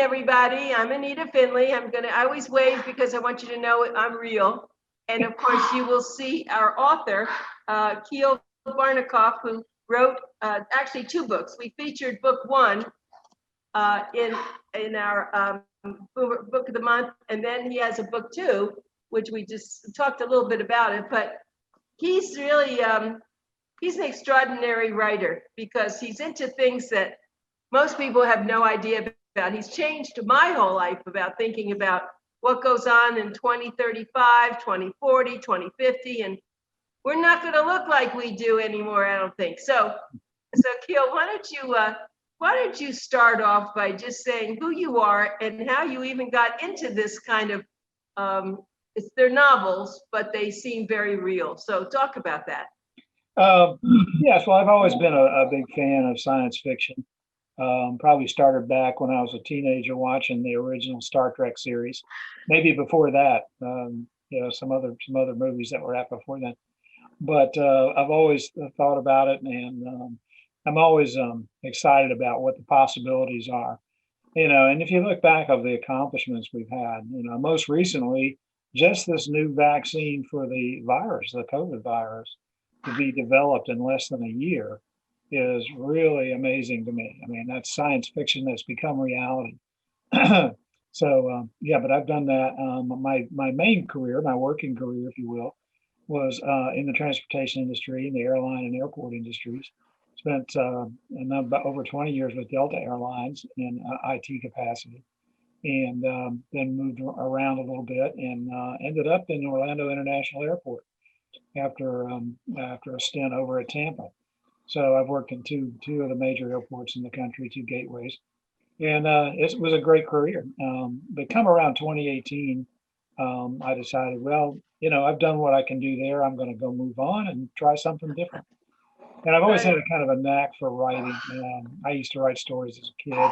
everybody. I'm Anita Finley. I always wave because I want you to know I'm real. And of course, you will see our author, Kiel Barnekov, who wrote actually 2 books. We featured book 1 in our book of the month, and then he has a book 2, which we just talked a little bit about it. But he's really he's an extraordinary writer because he's into things that most people have no idea about. He's changed my whole life about thinking about what goes on in 2035, 2040, 2050, and we're not going to look like we do anymore, I don't think. So Kiel, why don't you start off by just saying who you are and how you even got into this kind of they're novels, but they seem very real. So talk about that. Yes, well, I've always been a big fan of science fiction. Probably started back when I was a teenager watching the original Star Trek series. Maybe before that, some other movies that were out before then. But I've always thought about it, and I'm always excited about what the possibilities are. And if you look back of the accomplishments we've had, most recently, just this new vaccine for the virus, the COVID virus, to be developed in less than a year is really amazing to me. I mean, that's science fiction that's become reality. So but I've done that. My main career, my working career, if you will, was in the transportation industry, in the airline and airport industries. Spent about over 20 years with Delta Airlines in IT capacity, and then moved around a little bit and ended up in Orlando International Airport after a stint over at Tampa. So I've worked in two of the major airports in the country, 2 gateways, and it was a great career. But come around 2018, I decided, well, I've done what I can do there. I'm going to go move on and try something different. And I've always had a kind of a knack for writing. I used to write stories as a kid,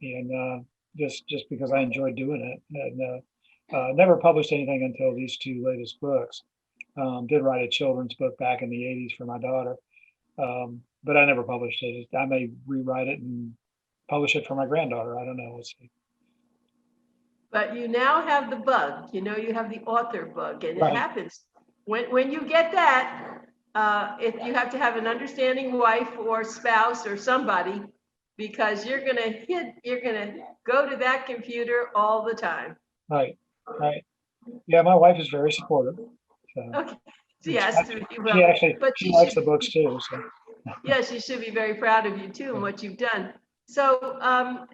and just because I enjoyed doing it. And never published anything until these 2 latest books. Did write a children's book back in the 80s for my daughter, but I never published it. I may rewrite it and publish it for my granddaughter. I don't know. We'll see. But you now have the bug. You have the author bug, and Right. It happens when you get that. If you have to have an understanding wife or spouse or somebody, because you're gonna go to that computer all the time. Right. Yeah, my wife is very supportive. So Okay. Yes, she likes the books too. So. Yes, she should be very proud of you too and what you've done. So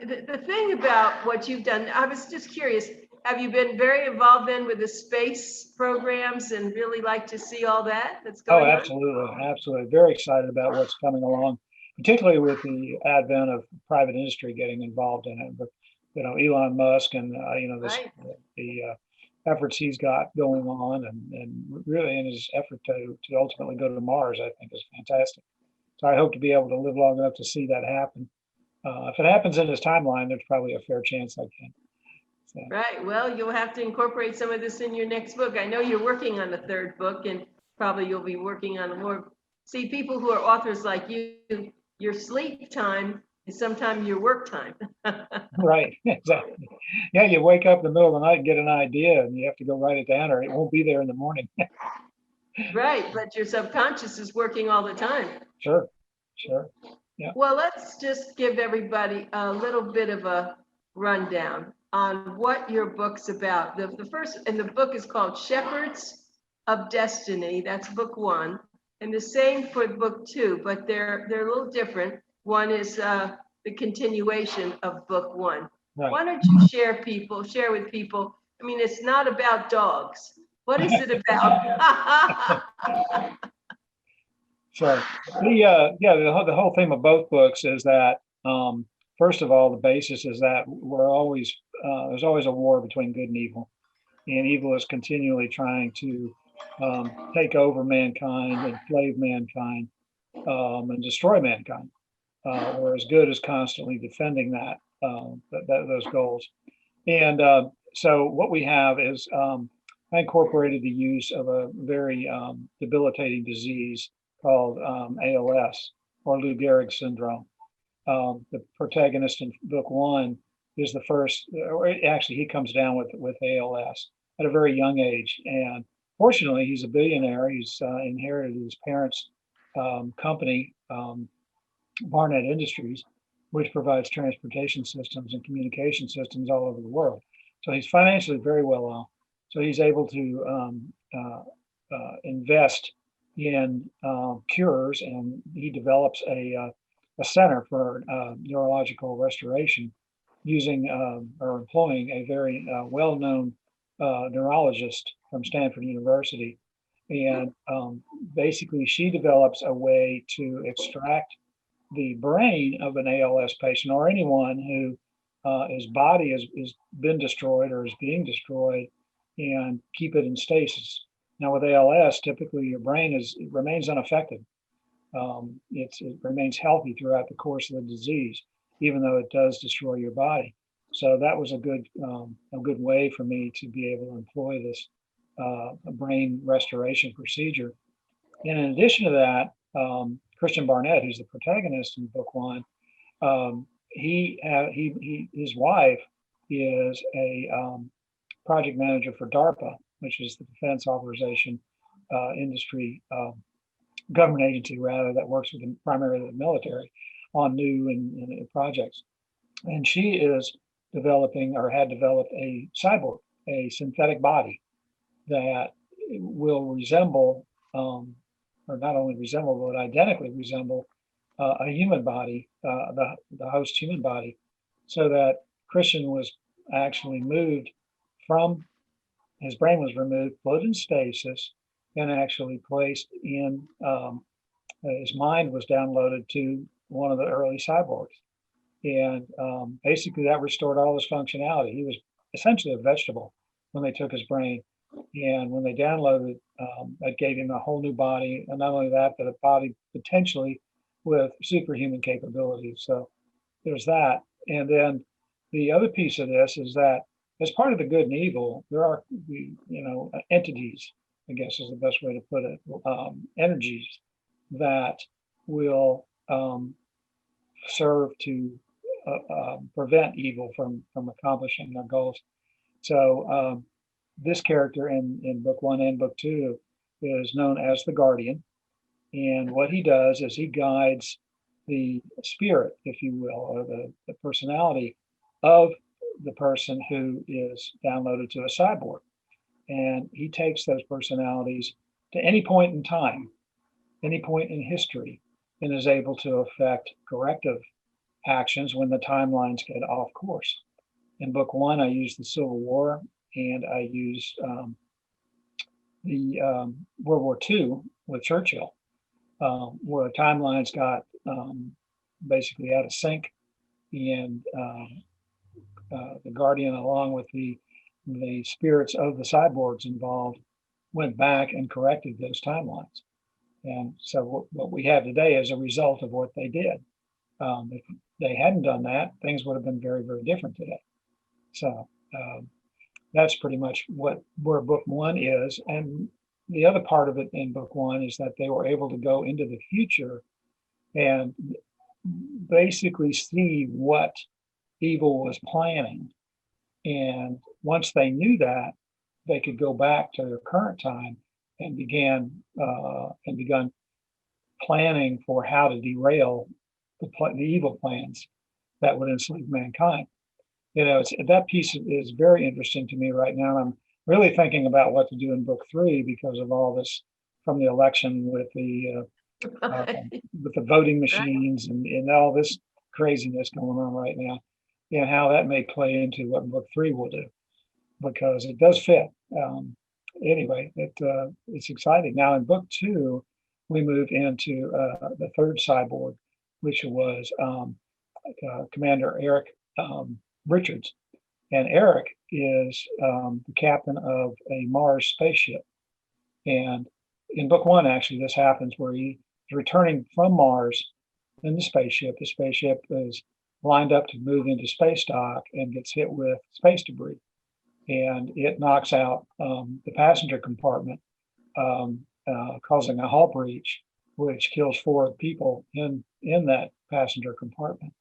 the thing about what you've done, I was just curious, have you been very involved then with the space programs and really like to see all that's going on? Absolutely. Very excited about what's coming along, particularly with the advent of private industry getting involved in it. But Elon Musk and the efforts he's got going on, and really in his effort to ultimately go to Mars, I think is fantastic. So I hope to be able to live long enough to see that happen. If it happens in his timeline, there's probably a fair chance I can. So. Right. Well, you'll have to incorporate some of this in your next book. I know you're working on the 3rd book, and probably you'll be working on more. See, people who are authors like you, your sleep time is sometimes your work time. Right. Exactly. Yeah, you wake up in the middle of the night and get an idea, and you have to go write it down, or it won't be there in the morning. Right. But your subconscious is working all the time. Sure. Yeah. Well, let's just give everybody a little bit of a rundown on what your book's about. The first, and the book is called Shepherds of Destiny. That's book 1, and the same for book 2, but they're a little different. One is the continuation of book 1. Right. Why don't you share with people? I mean, it's not about dogs. What is it about? So the whole theme of both books is that first of all, the basis is that there's always a war between good and evil is continually trying to take over mankind, enslave mankind, and destroy mankind, whereas good is constantly defending those goals. And so what we have is I incorporated the use of a very debilitating disease called ALS, or Lou Gehrig's syndrome. The protagonist in book 1 is the first, or actually he comes down with ALS at a very young age. And fortunately, he's a billionaire. He's inherited his parents' company, Barnett Industries, which provides transportation systems and communication systems all over the world. So he's financially very well off. So he's able to invest in cures, and he develops a center for neurological restoration using or employing a very well-known neurologist from Stanford University. And basically, she develops a way to extract the brain of an ALS patient or anyone who his body has been destroyed or is being destroyed, and keep it in stasis. Now with ALS, typically your brain remains unaffected. It remains healthy throughout the course of the disease, even though it does destroy your body. So that was a good way for me to be able to employ this brain restoration procedure. And in addition to that, Christian Barnett, who's the protagonist in book one, his wife is a project manager for DARPA, which is the Defense Authorization Industry government agency, rather, that works with primarily the military on new and projects. And she is developing, or had developed, a cyborg, a synthetic body that will resemble, or not only resemble, but identically resemble a human body, the host human body, so that Christian was actually moved from, his brain was removed, put in stasis, and actually placed in, his mind was downloaded to one of the early cyborgs. And basically that restored all his functionality. He was essentially a vegetable when they took his brain. And when they downloaded it, that gave him a whole new body. And not only that, but a body potentially with superhuman capabilities. So there's that. And then the other piece of this is that as part of the good and evil, there are, entities, I guess is the best way to put it, energies that will serve to prevent evil from accomplishing their goals. So this character in book one and book two is known as the Guardian. And what he does is he guides the spirit, if you will, or the personality of the person who is downloaded to a cyborg. And he takes those personalities to any point in time, any point in history, and is able to affect corrective actions when the timelines get off course. In book one, I used the Civil War, and I used the World War II with Churchill, where timelines got basically out of sync, and the Guardian, along with the spirits of the cyborgs involved, went back and corrected those timelines. And so what we have today is a result of what they did. If they hadn't done that, things would have been very, very different today. So that's pretty much where book one is. And the other part of it in book one is that they were able to go into the future and basically see what evil was planning. And once they knew that, they could go back to their current time and begun planning for how to derail the evil plans that would enslave mankind. That piece is very interesting to me right now. I'm really thinking about what to do in book three because of all this from the election with the voting machines and all this craziness going on right now, and how that may play into what book three will do, because it does fit. Anyway, it's exciting. Now in book two, we move into the third cyborg, which was Commander Eric Richards. And Eric is the captain of a Mars spaceship. And in book one, actually, this happens where he is returning from Mars in the spaceship. The spaceship is lined up to move into space dock and gets hit with space debris. And it knocks out the passenger compartment, causing a hull breach, which kills 4 people in that passenger compartment.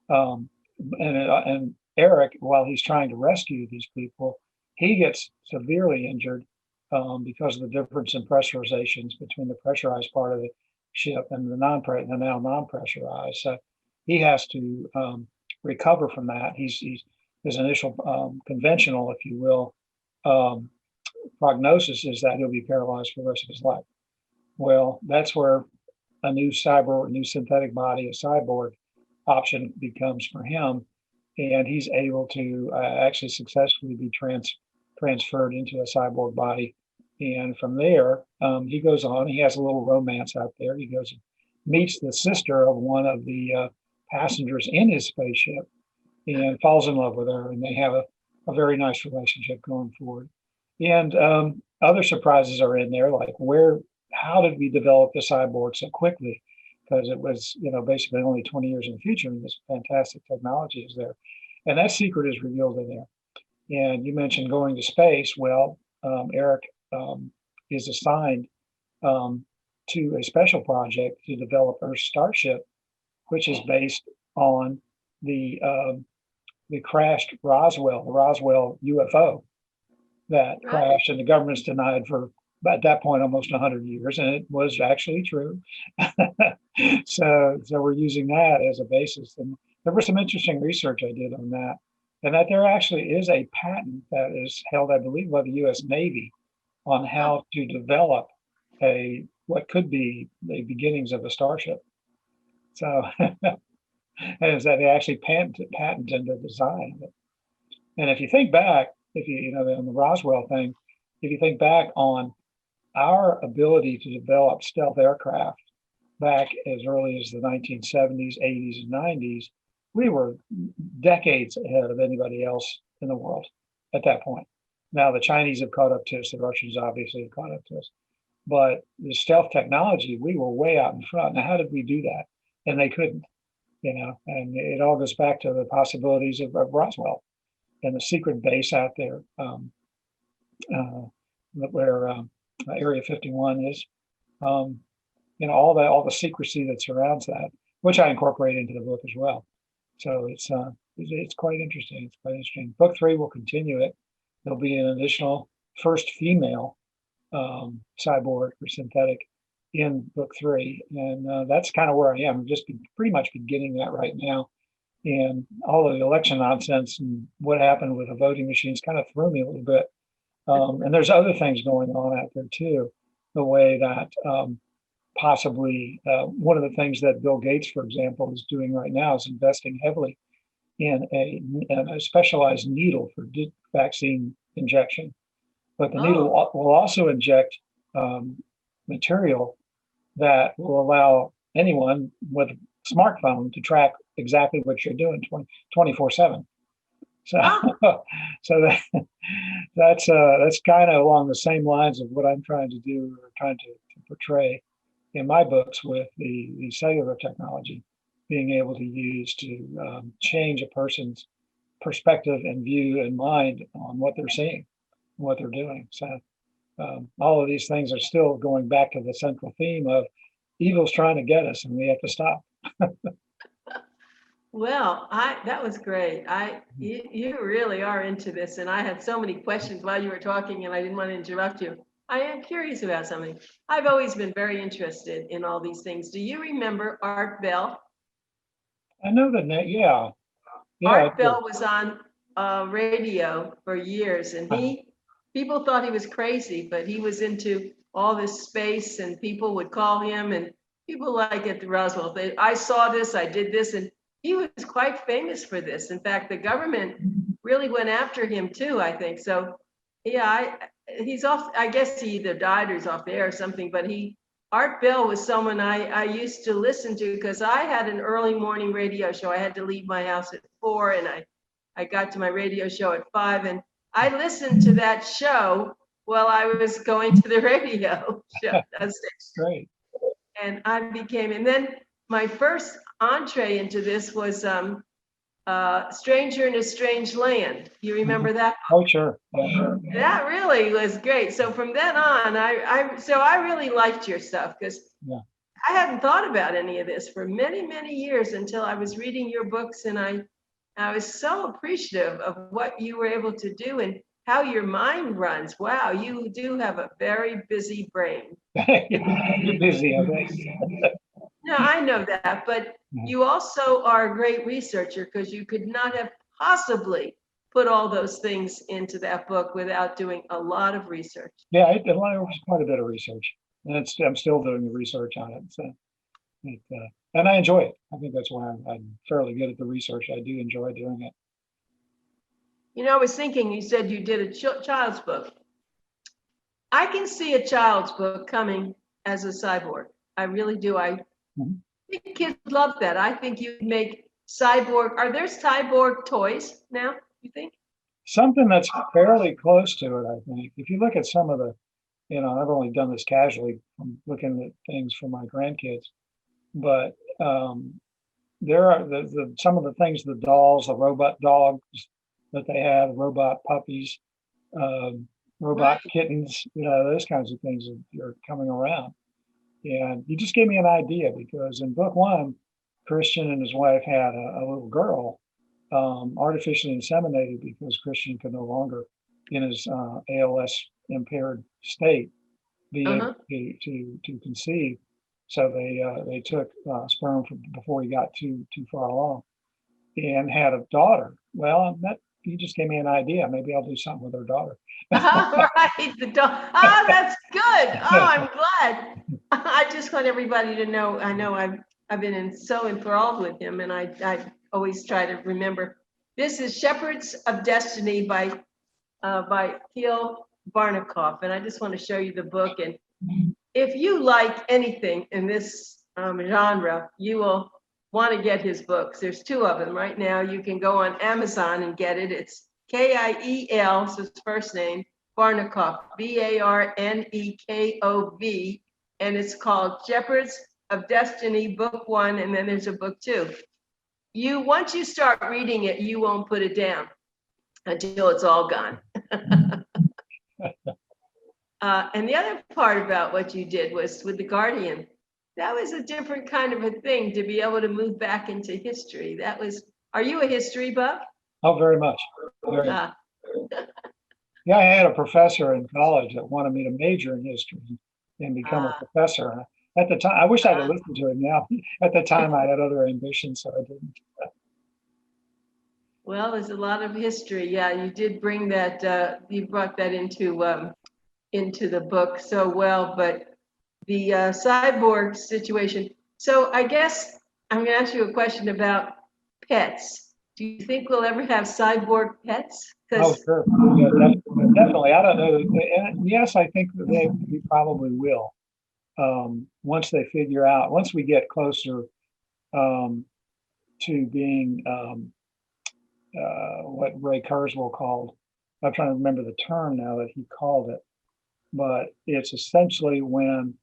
And Eric, while he's trying to rescue these people, he gets severely injured because of the difference in pressurizations between the pressurized part of the ship and the now non-pressurized. So he has to recover from that. He's his initial conventional, if you will, prognosis is that he'll be paralyzed for the rest of his life. Well, that's where a new synthetic body, a cyborg option becomes for him, and he's able to actually successfully be transferred into a cyborg body. And from there, he goes on. He has a little romance out there. He goes and meets the sister of one of the passengers in his spaceship and falls in love with her, and they have a very nice relationship going forward. And other surprises are in there, like how did we develop the cyborg so quickly? Because it was, basically only 20 years in the future, and this fantastic technology is there. And that secret is revealed in there. And you mentioned going to space. Well, Eric is assigned to a special project to develop Earth's starship, which is based on the crashed Roswell UFO that crashed, and the government's denied for, at that point, almost 100 years, and it was actually true. So we're using that as a basis. And there was some interesting research I did on that, and that there actually is a patent that is held, I believe, by the U.S. Navy on how to develop what could be the beginnings of a starship. So, and is that they actually patented the design of it. And if you think back, on the Roswell thing, if you think back on our ability to develop stealth aircraft back as early as the 1970s, 80s, and 90s, we were decades ahead of anybody else in the world at that point. Now the Chinese have caught up to us, the Russians obviously have caught up to us, but the stealth technology, we were way out in front. Now, how did we do that? And they couldn't, and it all goes back to the possibilities of Roswell and the secret base out there where Area 51 is, all the secrecy that surrounds that, which I incorporate into the book as well. So it's quite interesting. It's quite interesting. Book 3 will continue it. There'll be an additional first female cyborg or synthetic in book 3, and that's kind of where I am. I'm just pretty much beginning that right now. And all of the election nonsense and what happened with the voting machines kind of threw me a little bit. And there's other things going on out there too. The way that possibly one of the things that Bill Gates, for example, is doing right now is investing heavily in a specialized needle for vaccine injection. But the needle will also inject material that will allow anyone with a smartphone to track exactly what you're doing 24/7. So, that's kind of along the same lines of what I'm trying to do, or trying to portray in my books with the cellular technology, being able to use to change a person's perspective and view and mind on what they're seeing, and what they're doing. So all of these things are still going back to the central theme of evil's trying to get us, and we have to stop. Well, that was great. You really are into this, and I had so many questions while you were talking, and I didn't want to interrupt you. I am curious about something. I've always been very interested in all these things. Do you remember Art Bell? I know the name. Yeah. Art Bell was on radio for years, and people thought he was crazy, but he was into all this space, and people would call him, and people like at the Roswell, I saw this, I did this, and he was quite famous for this. In fact, the government really went after him too, I think. So yeah, he's off, I guess he either died or he's off the air or something, but Art Bell was someone I used to listen to, because I had an early morning radio show. I had to leave my house at 4, and I got to my radio show at 5, and I listened to that show while I was going to the radio show. That's great. And and then my first entree into this was Stranger in a Strange Land. You remember that? Oh, sure. Yeah. That really was great. So from then on, I really liked your stuff, because I hadn't thought about any of this for many, many years until I was reading your books, and I was so appreciative of what you were able to do and how your mind runs. Wow, you do have a very busy brain. You're busy, I think. No, I know that, but you also are a great researcher because you could not have possibly put all those things into that book without doing a lot of research. Yeah, it was quite a bit of research, and I'm still doing the research on it. So, and I enjoy it. I think that's why I'm fairly good at the research. I do enjoy doing it. You know, I was thinking, you said you did a child's book. I can see a child's book coming as a cyborg. I really do. I Mhm. think kids love that. I think you'd make cyborg. Are there cyborg toys now, you think? Something that's fairly close to it, I think. If you look at some of the, I've only done this casually from looking at things for my grandkids, but there are some of the things, the dolls, the robot dogs that they have, robot puppies, um, robot Right. kittens, those kinds of things are coming around. And you just gave me an idea because in book one, Christian and his wife had a little girl artificially inseminated because Christian could no longer, in his ALS impaired state, be able Uh-huh. to conceive. So they took sperm from before he got too far along and had a daughter. Well, that you just gave me an idea. Maybe I'll do something with her daughter. All right, the dog. Oh, that's good. Oh, I'm glad. I just want everybody to know. I know I've been so enthralled with him, and I always try to remember. This is Shepherds of Destiny by Kiel Barnekov, and I just want to show you the book. And if you like anything in this genre, you will want to get his books. There's two of them right now. You can go on Amazon and get it. It's Kiel, so his first name, Barnekov, Barnekov, and it's called Shepherds of Destiny, Book One, and then there's a book two. Once you start reading it, you won't put it down until it's all gone. And the other part about what you did was with The Guardian. That was a different kind of a thing to be able to move back into history. Are you a history buff? Oh, very much. Uh, Yeah, I had a professor in college that wanted me to major in history and become a uh, professor. At the time, I wish I'd have listened to him now. At the time, I had other ambitions, so I didn't. well, there's a lot of history. Yeah, you did bring that, you brought that into the book so well, but the cyborg situation. So I guess I'm going to ask you a question about pets. Do you think we'll ever have cyborg pets? Oh, Because sure. Yeah, definitely. I don't know. And yes, I think that we probably will. Once we get closer to being what Ray Kurzweil called, I'm trying to remember the term now that he called it, but it's essentially when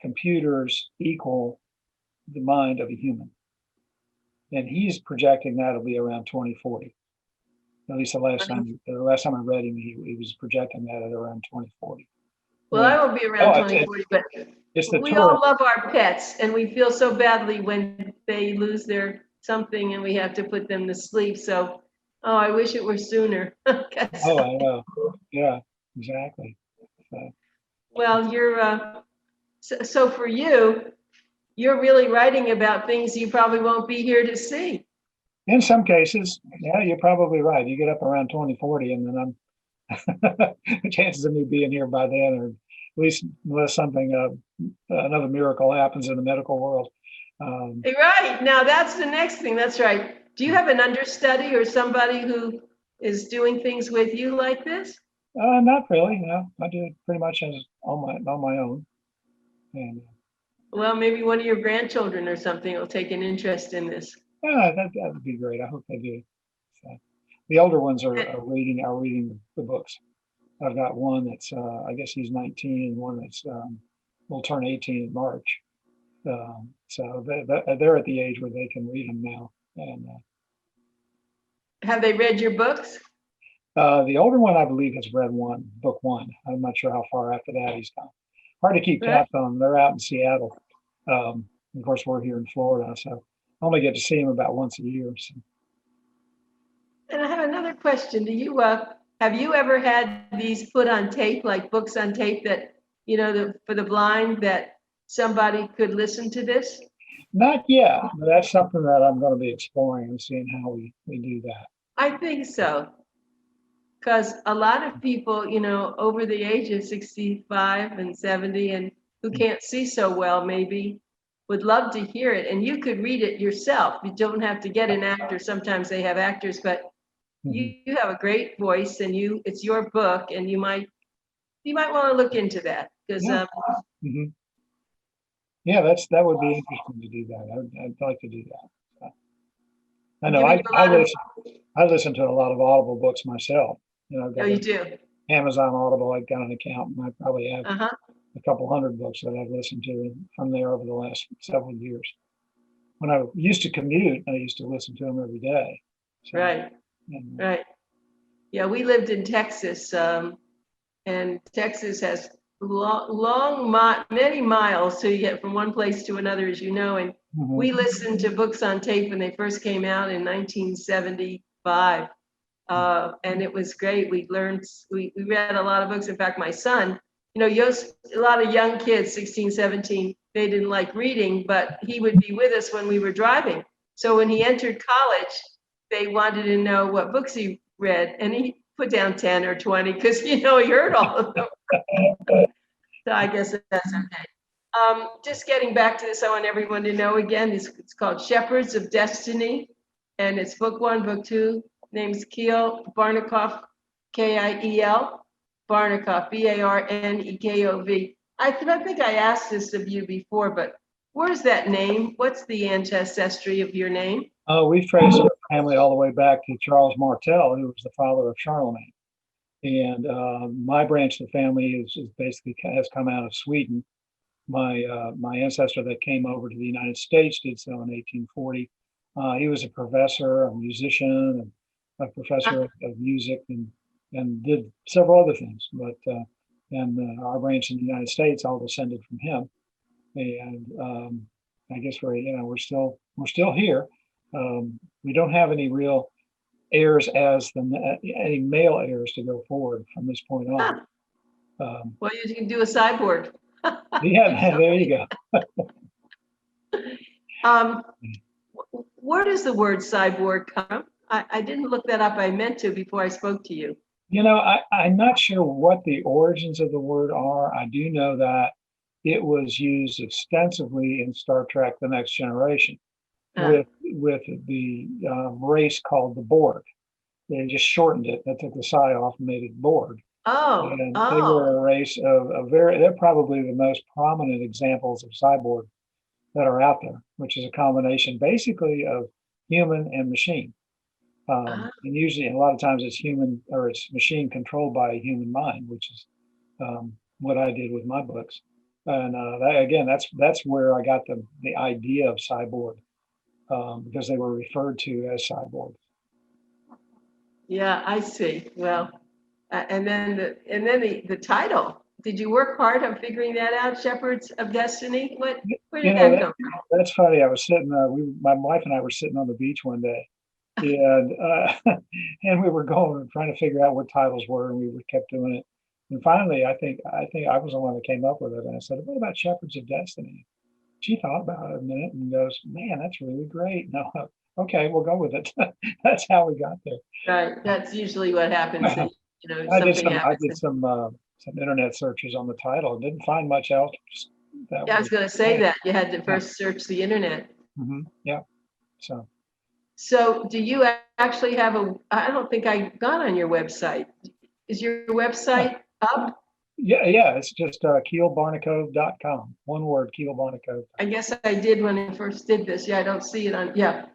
computers equal the mind of a human. And he's projecting that'll be around 2040. At least the last time I read him, he was projecting that at around 2040. well, When I won't be around it's 2040, but it's the we all tourist. love our pets and we feel so badly when they lose their something and we have to put them to sleep. So, oh, I wish it were sooner. Oh, I know. Yeah, exactly. So, Well, so for you, you're really writing about things you probably won't be here to see. in some cases, yeah, you're probably right. You get up around 2040, and then the chances of me being here by then, or at least unless something another miracle happens in the medical world. Right. Now that's the next thing. That's right. Do you have an understudy or somebody who is doing things with you like this? Not really. No, I do it pretty much as on my own. And Well, maybe one of your grandchildren or something will take an interest in this. yeah, that would be great. I hope they do. So, the older ones are reading the books. I've got one that's I guess he's 19, and one that's will turn 18 in March. So they're at the age where they can read them now. And Have they read your books? the older one, I believe, has read book one. I'm not sure how far after that he's gone. Hard to keep Right. tabs on them. They're out in Seattle. Of course, we're here in Florida, so I only get to see them about once a year. So. And I have another question. Have you ever had these put on tape, like books on tape that, for the blind, that somebody could listen to this? Not yet, but that's something that I'm going to be exploring and seeing how we do that. I think so. Because a lot of people, over the age of 65 and 70 and who can't see so well, maybe would love to hear it. And you could read it yourself. You don't have to get an actor. Sometimes they have actors, but Mhm. you have a great voice and it's your book, and you might want to look into that because Yeah. Mhm. Yeah, that would be interesting to do that. I'd like to do that. I know giving you a lot of. I listen to a lot of Audible books myself. I've Oh, got you an do. Amazon Audible. I've got an account, and I probably have Uh-huh. a couple hundred books that I've listened to from there over the last several years. When I used to commute, I used to listen to them every day. So, Right. and, Right. Yeah, we lived in Texas, and Texas has many miles to get from one place to another, as you know. And mhm. we listened to books on tape when they first came out in 1975. And it was great. We read a lot of books. In fact, my son, a lot of young kids, 16, 17, they didn't like reading, but he would be with us when we were driving. So when he entered college, they wanted to know what books he read, and he put down 10 or 20 because, he heard all of them. So I guess that's okay. Just getting back to this, I want everyone to know again, it's called Shepherds of Destiny, and it's book 1, book 2. Name's Kiel Barnekov, Kiel Barnekov, Barnekov. I think I asked this of you before, but where's that name? What's the ancestry of your name? We trace our family all the way back to Charles Martel, who was the father of Charlemagne. And my branch of the family is basically has come out of Sweden. My ancestor that came over to the United States did so in 1840. He was a professor, a musician, and a professor of music, and did several other things. But our branch in the United States all descended from him. And I guess we're still here. We don't have any real heirs any male heirs to go forward from this point on. Well, you can do a cyborg. Yeah, there you go. Where does the word cyborg come from? I didn't look that up. I meant to before I spoke to you. I'm not sure what the origins of the word are. I do know that it was used extensively in Star Trek: The Next Generation with the race called the Borg. They just shortened it. They took the psi off and made it Borg. And they were a race they're probably the most prominent examples of cyborg that are out there, which is a combination basically of human and machine. And usually, a lot of times, it's human or it's machine controlled by a human mind, which is what I did with my books. And that's where I got the idea of cyborg, because they were referred to as cyborgs. Yeah, I see. Well, and then the title. Did you work hard on figuring that out? Shepherds of Destiny. Where did that come from? That's funny. I was sitting. My wife and I were sitting on the beach one day, and and we were trying to figure out what titles were, and we kept doing it. And finally, I think I was the one that came up with it. And I said, "What about Shepherds of Destiny?" She thought about it a minute and goes, "Man, that's really great." No, okay, we'll go with it. That's how we got there. Right. That's usually what happens. I did some internet searches on the title. Didn't find much else. Yeah, I was going to say that you had to first search the internet. Yeah. So do you actually have I don't think I got on your website. Is your website up? Yeah. It's just kielbarnekov.com. One word, kielbarnekov. I guess I did when I first did this. Yeah, I don't see it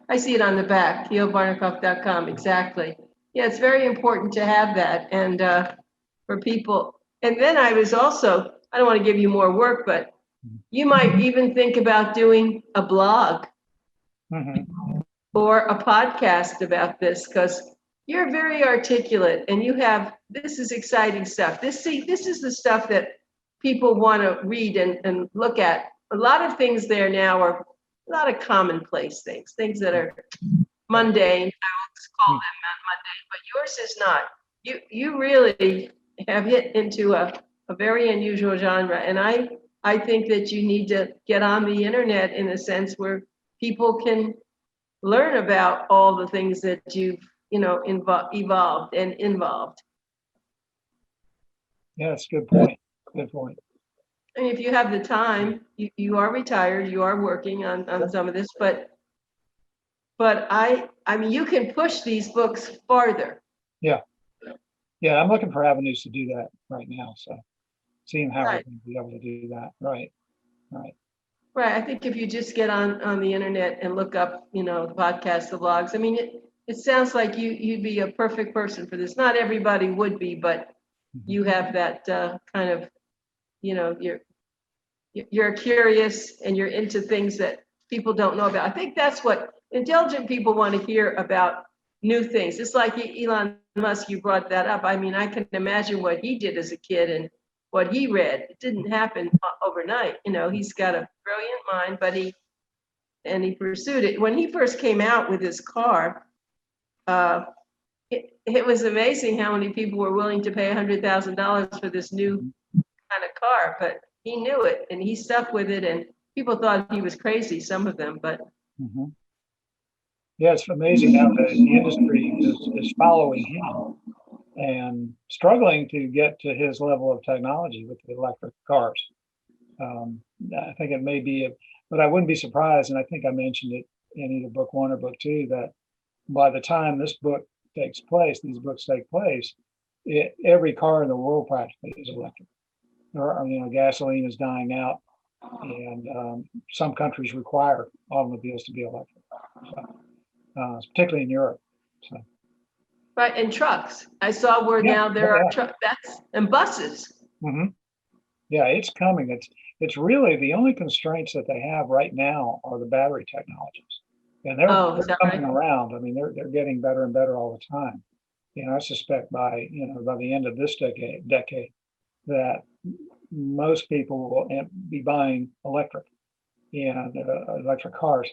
I see it on the back, kielbarnekov.com. Exactly. Yeah, it's very important to have that. And for people. And then I don't want to give you more work, but you might even think about doing a blog or a podcast about this, because you're very articulate and this is exciting stuff. This is the stuff that people want to read and look at. A lot of things there now are a lot of commonplace things that are mundane, call them Monday, but yours is not. You really have hit into a very unusual genre, and I think that you need to get on the internet in a sense where people can learn about all the things that you've evolved and involved. Yeah, that's a good point. Good point. And if you have the time, you are retired, you are working on some of this, but I mean, you can push these books farther. Yeah. Yeah, I'm looking for avenues to do that right now. So seeing how we Right. can be able to do that. Right. Right. Right. I think if you just get on the internet and look up, the podcasts, the blogs, I mean, it sounds like you'd be a perfect person for this. Not everybody would be, but you have that kind of, you're curious and you're into things that people don't know about. I think that's what intelligent people want to hear about, new things. It's like Elon Musk, you brought that up. I mean, I can imagine what he did as a kid and what he read. It didn't happen overnight. He's got a brilliant mind, but he pursued it. When he first came out with his car, it was amazing how many people were willing to pay $100,000 for this new kind of car, but he knew it and he stuck with it, and people thought he was crazy, some of them, but Mhm. Yeah, it's amazing how the industry is following him and struggling to get to his level of technology with the electric cars. I think it may be, but I wouldn't be surprised, and I think I mentioned it in either book one or book two, that by the time this book takes place, these books take place, every car in the world practically is electric. Gasoline is dying out, and some countries require automobiles to be electric, particularly in Europe. So, right, and trucks. I saw where now there are trucks and buses. mhm. Yeah, it's coming. It's really the only constraints that they have right now are the battery technologies, and they're Oh, is that coming right? around. I mean, they're getting better and better all the time. I suspect by the end of this decade that most people will be buying electric and electric cars.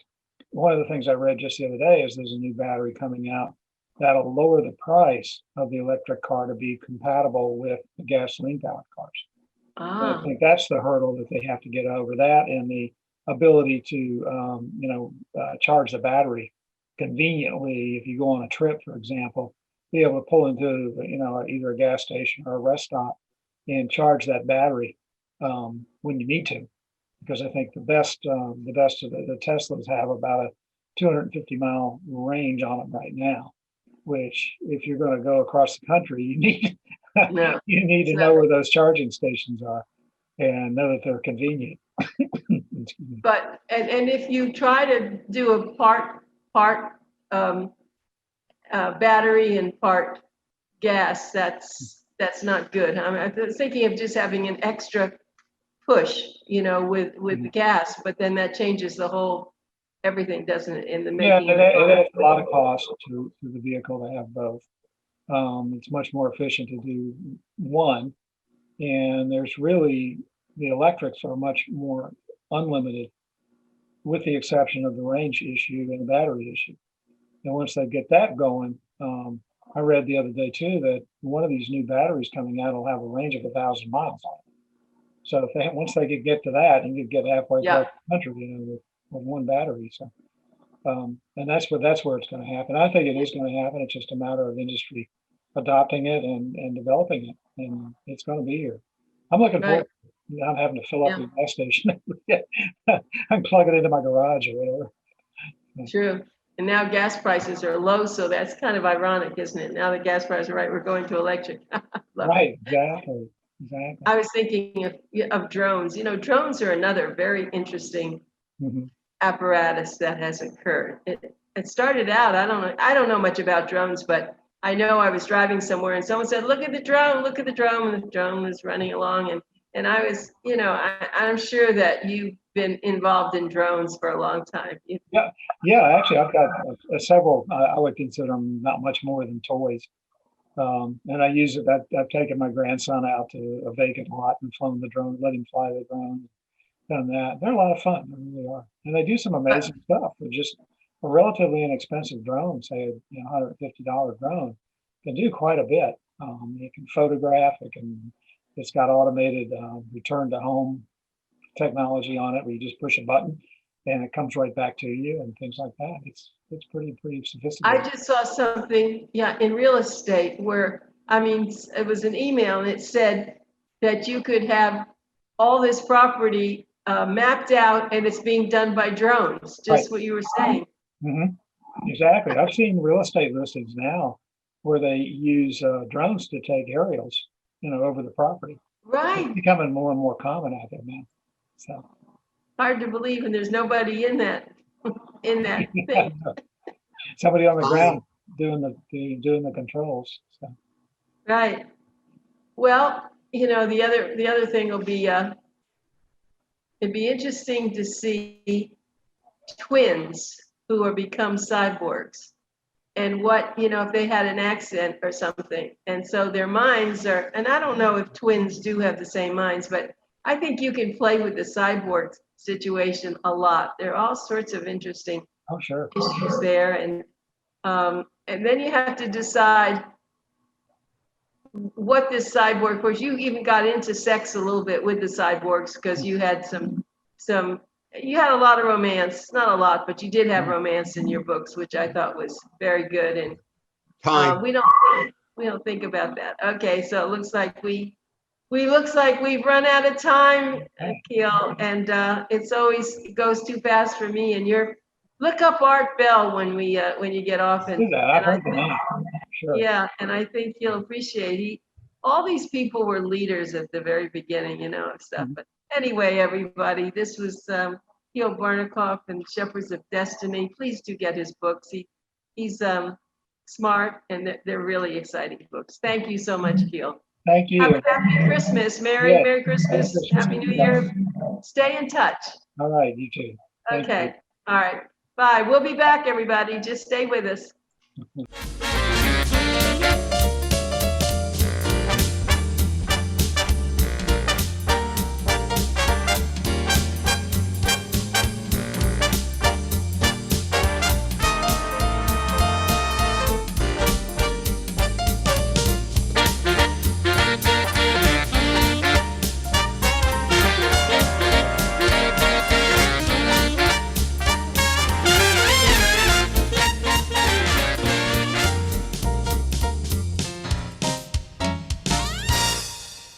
One of the things I read just the other day is there's a new battery coming out that'll lower the price of the electric car to be compatible with the gasoline powered cars. I Ah, think that's the hurdle that they have to get over, that and the ability to, charge the battery conveniently. If you go on a trip, for example, be able to pull into, either a gas station or a rest stop and charge that battery when you need to. Because I think the best of the Teslas have about a 250-mile range on them right now, which if you're going to go across the country, you need no. you need to know where those charging stations are and know that they're convenient. But and if you try to do a part battery and part gas, that's not good. I was thinking of just having an extra push, with the gas, but then that changes the whole everything, doesn't it, in the Yeah, making it of the car. adds a lot of cost to the vehicle to have both. It's much more efficient to do one, and there's really the electrics are much more unlimited, with the exception of the range issue and the battery issue. And once they get that going, I read the other day too that one of these new batteries coming out will have a range of 1,000 miles on it. So if once they could get to that, you could get halfway across the country, with one battery. So, and that's where it's going to happen. I think it is going to happen. It's just a matter of industry adopting it and developing it, and it's going to be here. I'm looking Right. forward to not having to fill up the gas station. I'm plugging it into my garage or whatever. True. And now gas prices are low, so that's kind of ironic, isn't it? Now the gas prices are right, we're going to electric. Right, exactly. I was thinking of drones. Drones are another very interesting Mhm. apparatus that has occurred. It started out, I don't know much about drones, but I know I was driving somewhere and someone said, look at the drone, and the drone was running along, and I was, I'm sure that you've been involved in drones for a long time. Yeah, actually, I've got several. I would consider them not much more than toys. And I use it. I've taken my grandson out to a vacant lot and flown the drone, let him fly the drone, done that. They're a lot of fun. They really are. And they do some amazing stuff. They're just a relatively inexpensive drone, say, $150 drone, can do quite a bit. It can photograph, it's got automated return to home technology on it, where you just push a button and it comes right back to you and things like that. It's pretty I sophisticated. just saw something, yeah, in real estate where, I mean, it was an email and it said that you could have all this property mapped out and it's being done by drones, just Right. what you were saying. Exactly. I've seen real estate listings now where they use drones to take aerials, over the property. Right. It's becoming more and more common out there now. So Hard to believe, and there's nobody in that thing. somebody on the ground doing the controls. So Right. Well, the other thing will be it'd be interesting to see twins who are become cyborgs, and what, if they had an accident or something, and so their minds are, and I don't know if twins do have the same minds, but I think you can play with the cyborg situation a lot. There are all sorts of interesting oh sure. issues there, and then you have to decide what this cyborg, of course, you even got into sex a little bit with the cyborgs because you had you had a lot of romance, not a lot, but you did have romance in your books, which I thought was very good. And we don't think about that. Okay, so it looks like we've run out of time, Kiel, and it goes too fast for me. And look up Art Bell when you get off. Do that. I've heard the name. Sure. Yeah, and I think you'll appreciate all these people were leaders at the very beginning, and stuff. But anyway, everybody, this was Kiel Barnekov and Shepherds of Destiny. Please do get his books. He's smart, and they're really exciting books. Thank you so much, Kiel. Thank you. Have a happy Christmas. Merry Christmas. Happy New Year. Stay in touch. All right, you too. Okay. All right. Bye. We'll be back, everybody. Just stay with us.